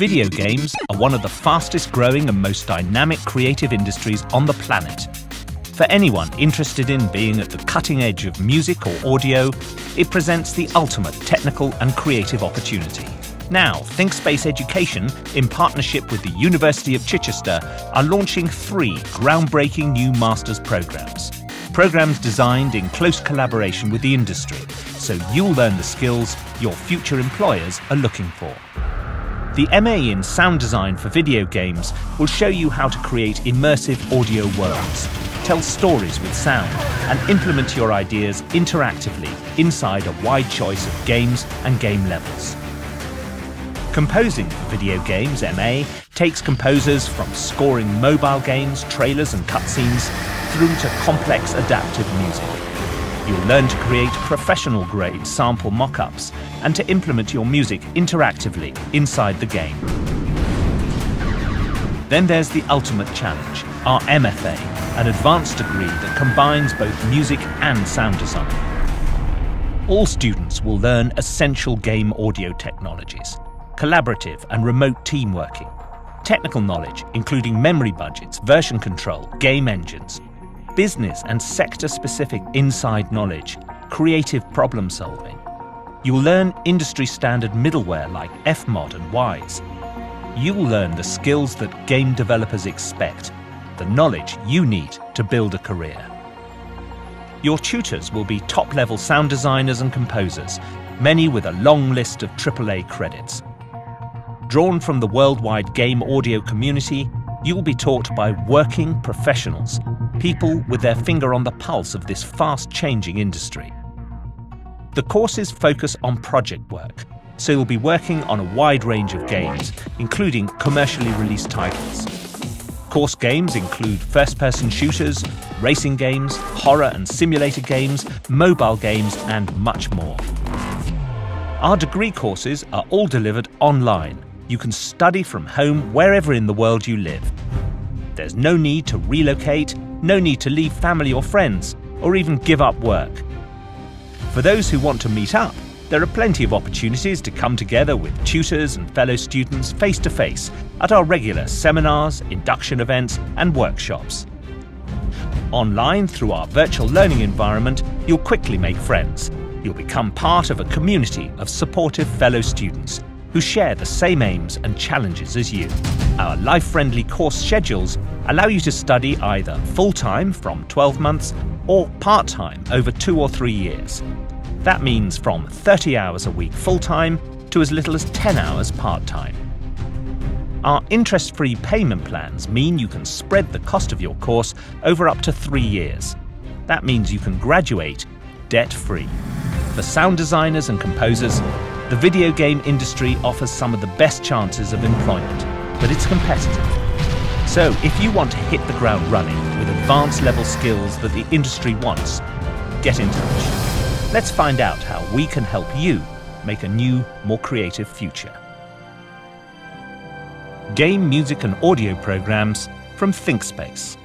Video games are one of the fastest growing and most dynamic creative industries on the planet. For anyone interested in being at the cutting edge of music or audio, it presents the ultimate technical and creative opportunity. Now, ThinkSpace Education, in partnership with the University of Chichester, are launching 3 groundbreaking new master's programs. Programs designed in close collaboration with the industry, so you'll learn the skills your future employers are looking for. The MA in Sound Design for Video Games will show you how to create immersive audio worlds, tell stories with sound, and implement your ideas interactively inside a wide choice of games and game levels. Composing for Video Games MA takes composers from scoring mobile games, trailers and cutscenes through to complex adaptive music. You'll learn to create professional-grade sample mock-ups and to implement your music interactively inside the game. Then there's the ultimate challenge, our MFA, an advanced degree that combines both music and sound design. All students will learn essential game audio technologies, collaborative and remote team working, technical knowledge including memory budgets, version control, game engines, business and sector-specific inside knowledge, creative problem solving. You'll learn industry-standard middleware like Fmod and Wwise. You'll learn the skills that game developers expect, the knowledge you need to build a career. Your tutors will be top-level sound designers and composers, many with a long list of AAA credits. Drawn from the worldwide game audio community, you will be taught by working professionals, people with their finger on the pulse of this fast-changing industry. The courses focus on project work, so you'll be working on a wide range of games, including commercially released titles. Course games include first-person shooters, racing games, horror and simulator games, mobile games, and much more. Our degree courses are all delivered online. You can study from home wherever in the world you live. There's no need to relocate, no need to leave family or friends, or even give up work. For those who want to meet up, there are plenty of opportunities to come together with tutors and fellow students face-to-face at our regular seminars, induction events, and workshops. Online, through our virtual learning environment, you'll quickly make friends. You'll become part of a community of supportive fellow students who share the same aims and challenges as you. Our life-friendly course schedules allow you to study either full-time from 12 months or part-time over 2 or 3 years. That means from 30 hours a week full-time to as little as 10 hours part-time. Our interest-free payment plans mean you can spread the cost of your course over up to 3 years. That means you can graduate debt-free. For sound designers and composers, the video game industry offers some of the best chances of employment, but it's competitive. So if you want to hit the ground running with advanced level skills that the industry wants, get in touch. Let's find out how we can help you make a new, more creative future. Game, music and audio programs from ThinkSpace.